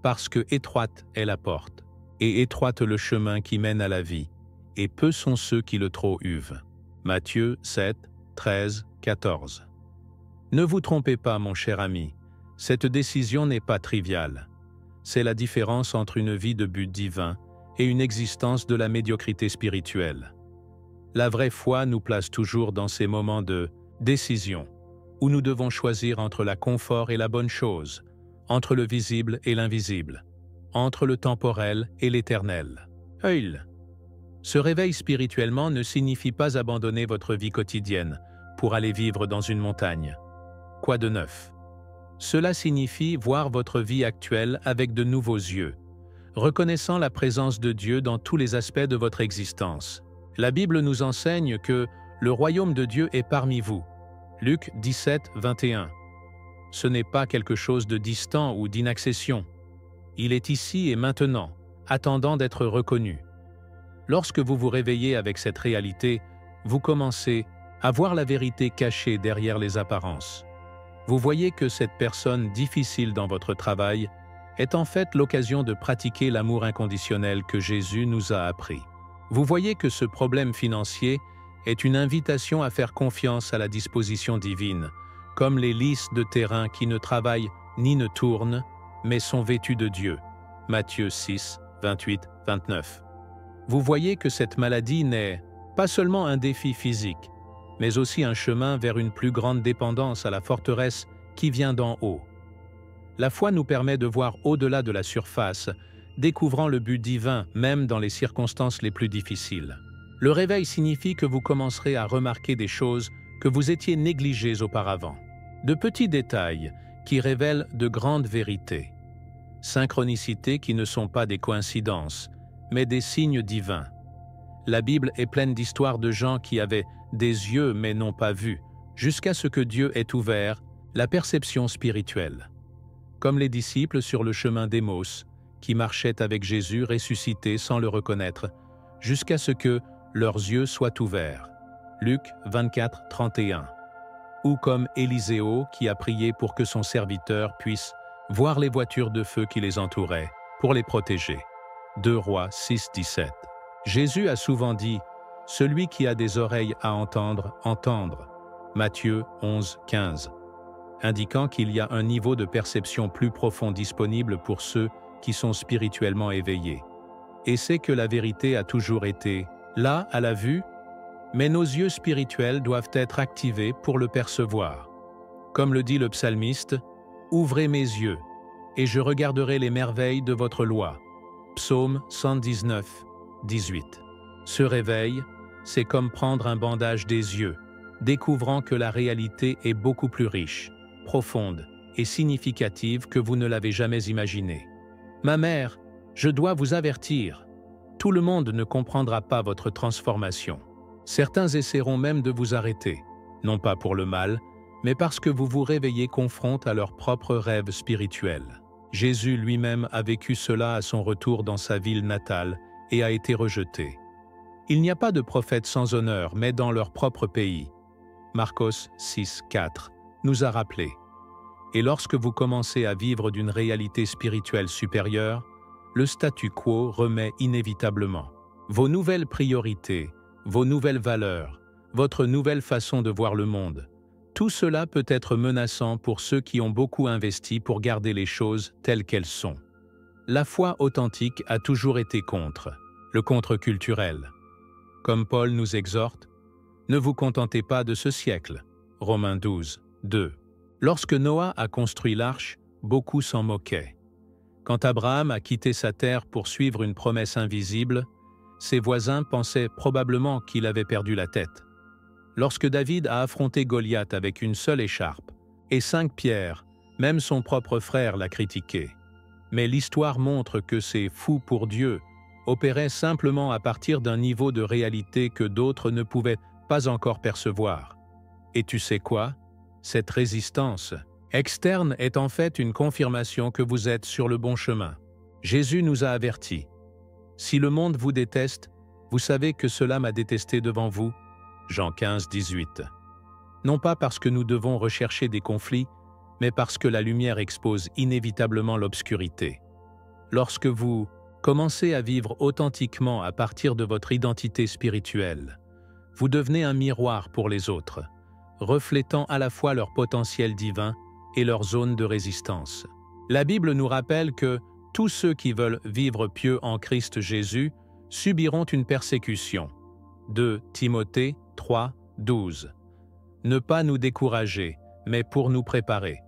Parce que étroite est la porte, et étroite le chemin qui mène à la vie, et peu sont ceux qui le trouvent. » Matthieu 7, 13, 14. Ne vous trompez pas, mon cher ami, cette décision n'est pas triviale. C'est la différence entre une vie de but divin et une existence de la médiocrité spirituelle. La vraie foi nous place toujours dans ces moments de décision, où nous devons choisir entre la confort et la bonne chose, entre le visible et l'invisible, entre le temporel et l'éternel. Ce réveil spirituellement ne signifie pas abandonner votre vie quotidienne pour aller vivre dans une montagne. Quoi de neuf? Cela signifie voir votre vie actuelle avec de nouveaux yeux, reconnaissant la présence de Dieu dans tous les aspects de votre existence. La Bible nous enseigne que le royaume de Dieu est parmi vous. Luc 17, 21. Ce n'est pas quelque chose de distant ou d'inaccession. Il est ici et maintenant, attendant d'être reconnu. Lorsque vous vous réveillez avec cette réalité, vous commencez à voir la vérité cachée derrière les apparences. Vous voyez que cette personne difficile dans votre travail est en fait l'occasion de pratiquer l'amour inconditionnel que Jésus nous a appris. Vous voyez que ce problème financier est une invitation à faire confiance à la disposition divine, comme les lys de terrain qui ne travaillent ni ne tournent, mais sont vêtus de Dieu. Matthieu 6, 28-29. Vous voyez que cette maladie n'est pas seulement un défi physique, mais aussi un chemin vers une plus grande dépendance à la forteresse qui vient d'en haut. La foi nous permet de voir au-delà de la surface, découvrant le but divin même dans les circonstances les plus difficiles. Le réveil signifie que vous commencerez à remarquer des choses que vous étiez négligées auparavant. De petits détails qui révèlent de grandes vérités. Synchronicités qui ne sont pas des coïncidences, mais des signes divins. La Bible est pleine d'histoires de gens qui avaient des yeux mais n'ont pas vu, jusqu'à ce que Dieu ait ouvert la perception spirituelle. Comme les disciples sur le chemin d'Emmaüs, qui marchaient avec Jésus ressuscité sans le reconnaître, jusqu'à ce que leurs yeux soient ouverts. Luc 24, 31. Ou comme Élisée qui a prié pour que son serviteur puisse voir les voitures de feu qui les entouraient, pour les protéger. 2 Rois 6, 17. Jésus a souvent dit « Celui qui a des oreilles à entendre, entendre » Matthieu 11, 15, indiquant qu'il y a un niveau de perception plus profond disponible pour ceux qui sont spirituellement éveillés. Et c'est que la vérité a toujours été là, à la vue, mais nos yeux spirituels doivent être activés pour le percevoir. Comme le dit le psalmiste, « Ouvrez mes yeux, et je regarderai les merveilles de votre loi » Psaume 119, 18. Ce réveil, c'est comme prendre un bandage des yeux, découvrant que la réalité est beaucoup plus riche, profonde et significative que vous ne l'avez jamais imaginé. Ma mère, je dois vous avertir, tout le monde ne comprendra pas votre transformation. Certains essaieront même de vous arrêter, non pas pour le mal, mais parce que vous vous réveillez confronte à leurs propres rêves spirituels. Jésus lui-même a vécu cela à son retour dans sa ville natale et a été rejeté. Il n'y a pas de prophètes sans honneur, mais dans leur propre pays. Marcos 6, 4 nous a rappelé. Et lorsque vous commencez à vivre d'une réalité spirituelle supérieure, le statu quo remet inévitablement. Vos nouvelles priorités, vos nouvelles valeurs, votre nouvelle façon de voir le monde, tout cela peut être menaçant pour ceux qui ont beaucoup investi pour garder les choses telles qu'elles sont. La foi authentique a toujours été contre, le contre-culturel. Comme Paul nous exhorte, « Ne vous contentez pas de ce siècle » Romains 12, 2. Lorsque Noah a construit l'arche, beaucoup s'en moquaient. Quand Abraham a quitté sa terre pour suivre une promesse invisible, ses voisins pensaient probablement qu'il avait perdu la tête. Lorsque David a affronté Goliath avec une seule écharpe et 5 pierres, même son propre frère l'a critiqué. Mais l'histoire montre que ces fous pour Dieu opéraient simplement à partir d'un niveau de réalité que d'autres ne pouvaient pas encore percevoir. Et tu sais quoi? Cette résistance externe est en fait une confirmation que vous êtes sur le bon chemin. Jésus nous a avertis. Si le monde vous déteste, vous savez que cela m'a détesté devant vous. Jean 15, 18. Non pas parce que nous devons rechercher des conflits, mais parce que la lumière expose inévitablement l'obscurité. Lorsque vous commencez à vivre authentiquement à partir de votre identité spirituelle, vous devenez un miroir pour les autres, reflétant à la fois leur potentiel divin et leur zone de résistance. La Bible nous rappelle que tous ceux qui veulent vivre pieux en Christ Jésus subiront une persécution. 2 Timothée 3, 12. Ne pas nous décourager, mais pour nous préparer.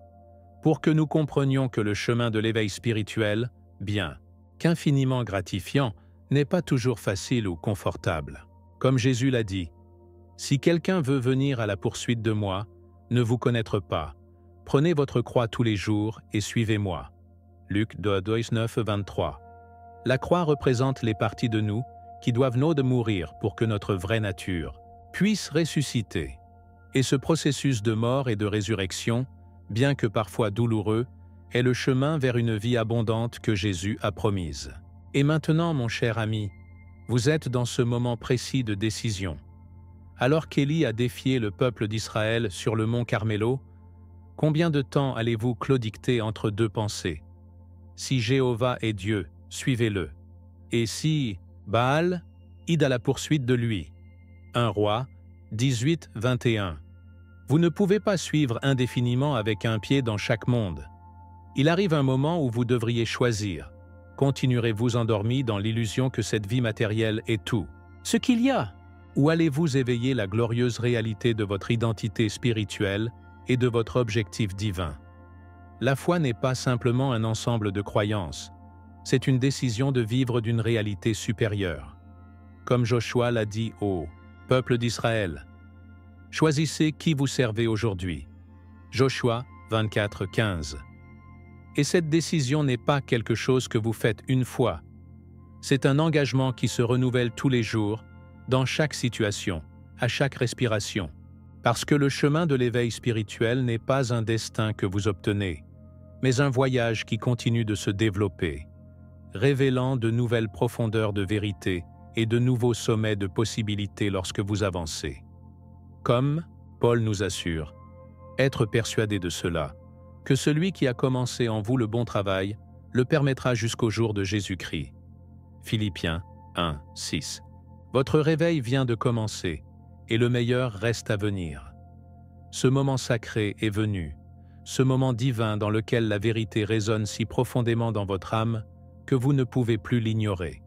Pour que nous comprenions que le chemin de l'éveil spirituel, bien qu'infiniment gratifiant, n'est pas toujours facile ou confortable. Comme Jésus l'a dit, « Si quelqu'un veut venir à la poursuite de moi, ne vous connaître pas. Prenez votre croix tous les jours et suivez-moi. » Luc 19, 23. La croix représente les parties de nous qui doivent de mourir pour que notre vraie nature puisse ressusciter. Et ce processus de mort et de résurrection, bien que parfois douloureux, est le chemin vers une vie abondante que Jésus a promise. Et maintenant, mon cher ami, vous êtes dans ce moment précis de décision. Alors qu'Élie a défié le peuple d'Israël sur le mont Carmélo, combien de temps allez-vous claudicter entre deux pensées? Si Jéhovah est Dieu, suivez-le. Et si Baal, id à la poursuite de lui. 1 Roi 18, 21. Vous ne pouvez pas suivre indéfiniment avec un pied dans chaque monde. Il arrive un moment où vous devriez choisir. Continuerez-vous endormi dans l'illusion que cette vie matérielle est tout, ce qu'il y a? Ou allez-vous éveiller la glorieuse réalité de votre identité spirituelle et de votre objectif divin? La foi n'est pas simplement un ensemble de croyances, c'est une décision de vivre d'une réalité supérieure. Comme Joshua l'a dit au peuple d'Israël, « Choisissez qui vous servez aujourd'hui. » Joshua 24, 15. Et cette décision n'est pas quelque chose que vous faites une fois. C'est un engagement qui se renouvelle tous les jours, dans chaque situation, à chaque respiration. Parce que le chemin de l'éveil spirituel n'est pas un destin que vous obtenez, mais un voyage qui continue de se développer, révélant de nouvelles profondeurs de vérité et de nouveaux sommets de possibilités lorsque vous avancez. Comme Paul nous assure, être persuadé de cela, que celui qui a commencé en vous le bon travail le permettra jusqu'au jour de Jésus-Christ. Philippiens 1, 6. Votre réveil vient de commencer, et le meilleur reste à venir. Ce moment sacré est venu, ce moment divin dans lequel la vérité résonne si profondément dans votre âme que vous ne pouvez plus l'ignorer.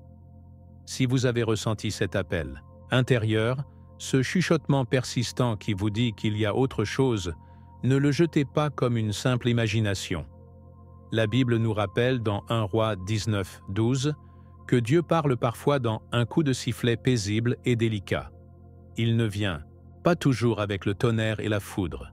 Si vous avez ressenti cet appel intérieur, ce chuchotement persistant qui vous dit qu'il y a autre chose, ne le jetez pas comme une simple imagination. La Bible nous rappelle dans 1 Roi 19, 12 que Dieu parle parfois dans un coup de sifflet paisible et délicat. Il ne vient pas toujours avec le tonnerre et la foudre.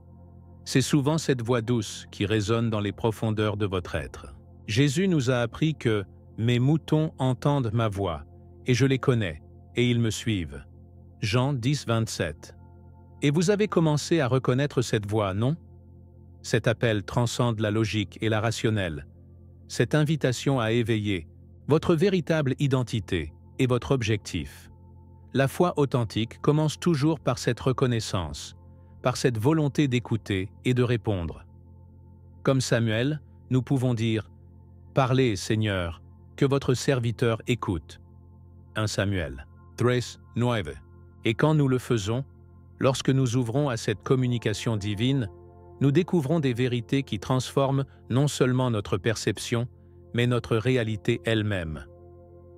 C'est souvent cette voix douce qui résonne dans les profondeurs de votre être. Jésus nous a appris que « Mes moutons entendent ma voix, et je les connais, et ils me suivent. » Jean 10, 27. Et vous avez commencé à reconnaître cette voix, non? Cet appel transcende la logique et la rationnelle. Cette invitation à éveiller votre véritable identité et votre objectif. La foi authentique commence toujours par cette reconnaissance, par cette volonté d'écouter et de répondre. Comme Samuel, nous pouvons dire « Parlez, Seigneur, que votre serviteur écoute. » 1 Samuel 3, 9. Et quand nous le faisons, lorsque nous ouvrons à cette communication divine, nous découvrons des vérités qui transforment non seulement notre perception, mais notre réalité elle-même.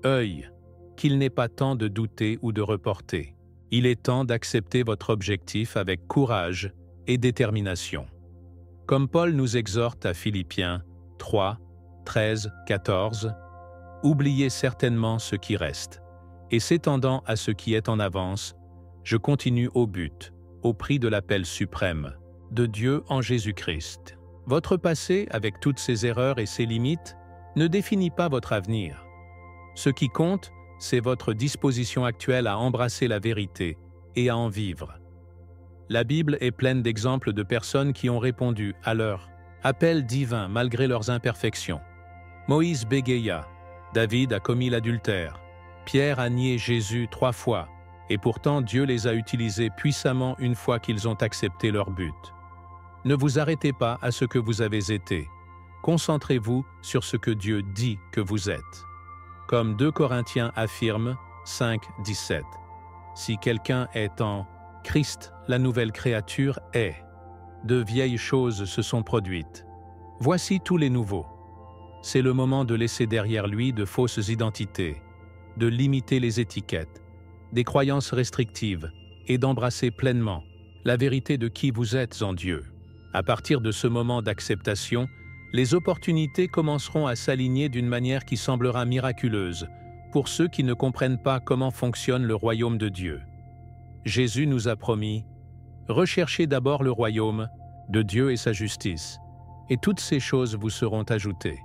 Œil, qu'il n'est pas temps de douter ou de reporter. Il est temps d'accepter votre objectif avec courage et détermination. Comme Paul nous exhorte à Philippiens 3, 13, 14, « Oubliez certainement ce qui reste, et s'étendant à ce qui est en avance, je continue au but, au prix de l'appel suprême, de Dieu en Jésus-Christ. » Votre passé, avec toutes ses erreurs et ses limites, ne définit pas votre avenir. Ce qui compte, c'est votre disposition actuelle à embrasser la vérité et à en vivre. La Bible est pleine d'exemples de personnes qui ont répondu à leur appel divin malgré leurs imperfections. Moïse bégaya, David a commis l'adultère, Pierre a nié Jésus 3 fois, et pourtant Dieu les a utilisés puissamment une fois qu'ils ont accepté leur but. Ne vous arrêtez pas à ce que vous avez été. Concentrez-vous sur ce que Dieu dit que vous êtes. Comme 2 Corinthiens affirme, 5, 17. Si quelqu'un est en Christ, la nouvelle créature est. De vieilles choses se sont produites. Voici tous les nouveaux. C'est le moment de laisser derrière lui de fausses identités, de limiter les étiquettes, des croyances restrictives et d'embrasser pleinement la vérité de qui vous êtes en Dieu. À partir de ce moment d'acceptation, les opportunités commenceront à s'aligner d'une manière qui semblera miraculeuse pour ceux qui ne comprennent pas comment fonctionne le royaume de Dieu. Jésus nous a promis « Recherchez d'abord le royaume de Dieu et sa justice, et toutes ces choses vous seront ajoutées. »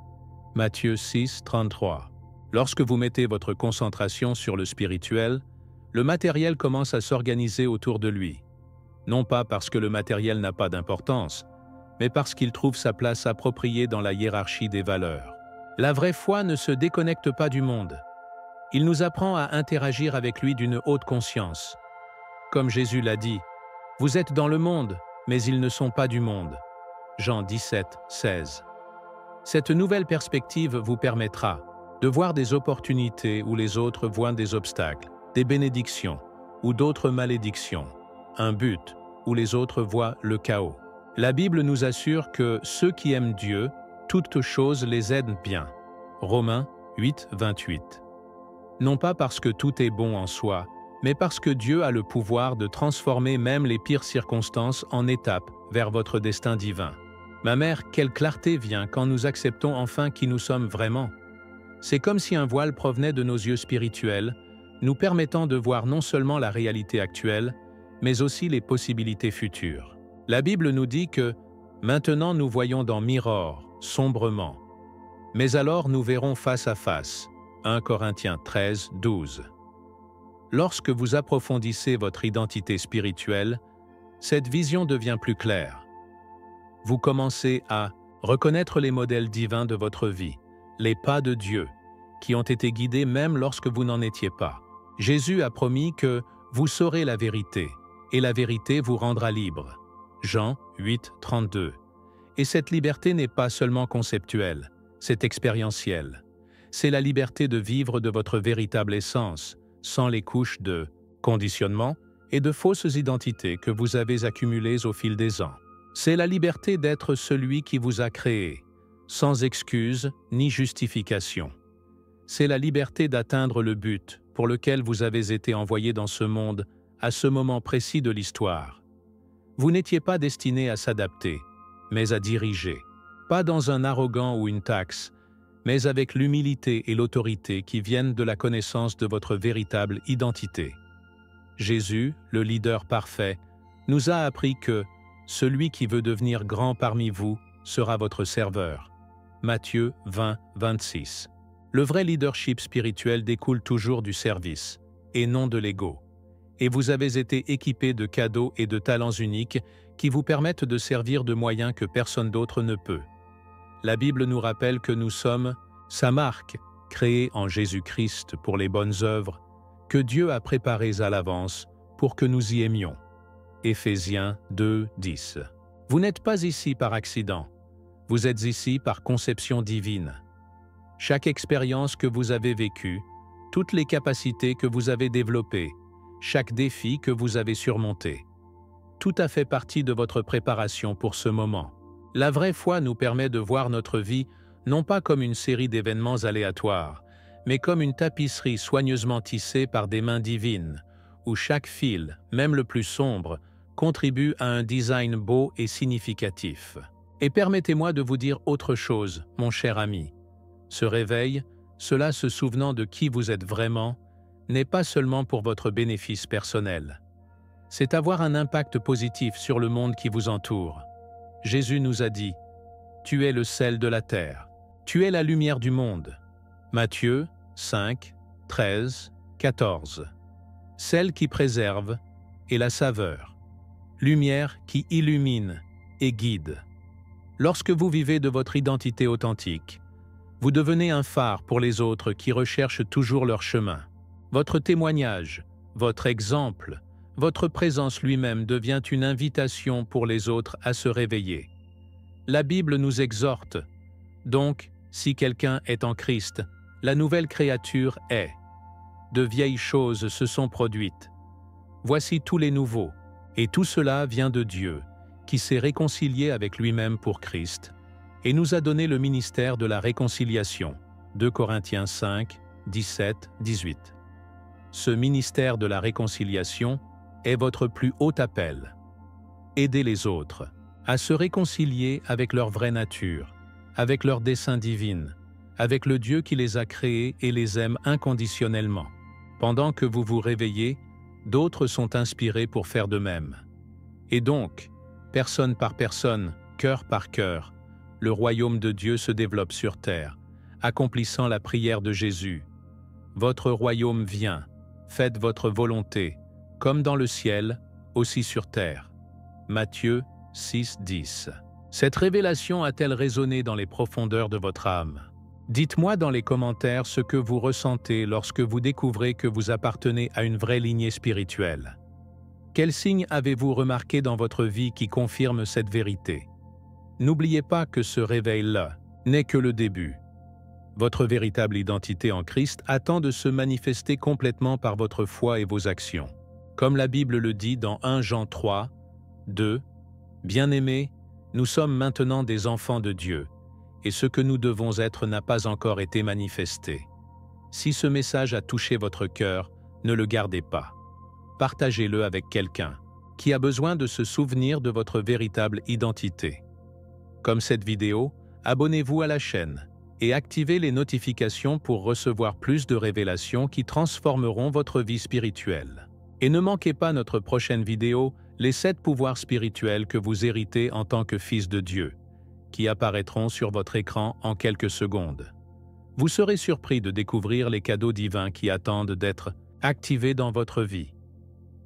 Matthieu 6, 33. Lorsque vous mettez votre concentration sur le spirituel, le matériel commence à s'organiser autour de lui. Non pas parce que le matériel n'a pas d'importance, mais parce qu'il trouve sa place appropriée dans la hiérarchie des valeurs. La vraie foi ne se déconnecte pas du monde. Il nous apprend à interagir avec lui d'une haute conscience. Comme Jésus l'a dit, « Vous êtes dans le monde, mais ils ne sont pas du monde. » Jean 17, 16. Cette nouvelle perspective vous permettra de voir des opportunités où les autres voient des obstacles, des bénédictions ou d'autres malédictions, un but où les autres voient le chaos. La Bible nous assure que ceux qui aiment Dieu, toutes choses les aident bien. Romains 8, 28. Non pas parce que tout est bon en soi, mais parce que Dieu a le pouvoir de transformer même les pires circonstances en étapes vers votre destin divin. Ma mère, quelle clarté vient quand nous acceptons enfin qui nous sommes vraiment. C'est comme si un voile provenait de nos yeux spirituels, nous permettant de voir non seulement la réalité actuelle, mais aussi les possibilités futures. La Bible nous dit que « Maintenant nous voyons dans mirror, sombrement. Mais alors nous verrons face à face. » 1 Corinthiens 13, 12. Lorsque vous approfondissez votre identité spirituelle, cette vision devient plus claire. Vous commencez à reconnaître les modèles divins de votre vie, les pas de Dieu, qui ont été guidés même lorsque vous n'en étiez pas. Jésus a promis que vous saurez la vérité, et la vérité vous rendra libre. Jean 8, 32. Et cette liberté n'est pas seulement conceptuelle, c'est expérientiel. C'est la liberté de vivre de votre véritable essence, sans les couches de conditionnement et de fausses identités que vous avez accumulées au fil des ans. C'est la liberté d'être celui qui vous a créé, sans excuse ni justification. C'est la liberté d'atteindre le but pour lequel vous avez été envoyé dans ce monde à ce moment précis de l'histoire. Vous n'étiez pas destiné à s'adapter, mais à diriger, pas dans un arrogant ou une taxe, mais avec l'humilité et l'autorité qui viennent de la connaissance de votre véritable identité. Jésus, le leader parfait, nous a appris que « Celui qui veut devenir grand parmi vous sera votre serveur » Matthieu 20, 26. Le vrai leadership spirituel découle toujours du service, et non de l'ego. Et vous avez été équipé de cadeaux et de talents uniques qui vous permettent de servir de moyens que personne d'autre ne peut. La Bible nous rappelle que nous sommes sa marque, créée en Jésus-Christ pour les bonnes œuvres, que Dieu a préparées à l'avance pour que nous y aimions. Éphésiens 2, 10. Vous n'êtes pas ici par accident, vous êtes ici par conception divine. Chaque expérience que vous avez vécue, toutes les capacités que vous avez développées, chaque défi que vous avez surmonté, tout a fait partie de votre préparation pour ce moment. La vraie foi nous permet de voir notre vie non pas comme une série d'événements aléatoires, mais comme une tapisserie soigneusement tissée par des mains divines, où chaque fil, même le plus sombre, contribue à un design beau et significatif. Et permettez-moi de vous dire autre chose, mon cher ami. Ce réveil, cela se souvenant de qui vous êtes vraiment, n'est pas seulement pour votre bénéfice personnel. C'est avoir un impact positif sur le monde qui vous entoure. Jésus nous a dit « Tu es le sel de la terre, tu es la lumière du monde » Matthieu 5, 13, 14. Sel qui préserve et la saveur. Lumière qui illumine et guide. Lorsque vous vivez de votre identité authentique, vous devenez un phare pour les autres qui recherchent toujours leur chemin. Votre témoignage, votre exemple, votre présence lui-même devient une invitation pour les autres à se réveiller. La Bible nous exhorte. Donc, si quelqu'un est en Christ, la nouvelle créature est. De vieilles choses se sont produites. Voici tous les nouveaux, et tout cela vient de Dieu, qui s'est réconcilié avec lui-même pour Christ, et nous a donné le ministère de la réconciliation. 2 Corinthiens 5, 17, 18. Ce ministère de la réconciliation est votre plus haut appel. Aidez les autres à se réconcilier avec leur vraie nature, avec leur dessein divin, avec le Dieu qui les a créés et les aime inconditionnellement. Pendant que vous vous réveillez, d'autres sont inspirés pour faire de même. Et donc, personne par personne, cœur par cœur, le royaume de Dieu se développe sur terre, accomplissant la prière de Jésus. Votre royaume vient, faites votre volonté, comme dans le ciel, aussi sur terre. Matthieu 6, 10. Cette révélation a-t-elle résonné dans les profondeurs de votre âme? Dites-moi dans les commentaires ce que vous ressentez lorsque vous découvrez que vous appartenez à une vraie lignée spirituelle. Quels signes avez-vous remarqué dans votre vie qui confirment cette vérité? N'oubliez pas que ce réveil-là n'est que le début. Votre véritable identité en Christ attend de se manifester complètement par votre foi et vos actions. Comme la Bible le dit dans 1 Jean 3, 2, « Bien-aimés, nous sommes maintenant des enfants de Dieu, et ce que nous devons être n'a pas encore été manifesté. Si ce message a touché votre cœur, ne le gardez pas. Partagez-le avec quelqu'un qui a besoin de se souvenir de votre véritable identité. Comme cette vidéo, abonnez-vous à la chaîne et activez les notifications pour recevoir plus de révélations qui transformeront votre vie spirituelle. Et ne manquez pas notre prochaine vidéo, les 7 pouvoirs spirituels que vous héritez en tant que fils de Dieu, qui apparaîtront sur votre écran en quelques secondes. Vous serez surpris de découvrir les cadeaux divins qui attendent d'être activés dans votre vie.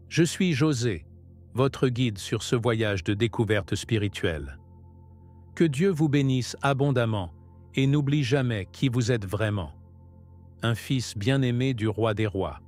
Je suis José, votre guide sur ce voyage de découverte spirituelle. Que Dieu vous bénisse abondamment et n'oublie jamais qui vous êtes vraiment. Un fils bien-aimé du Roi des Rois.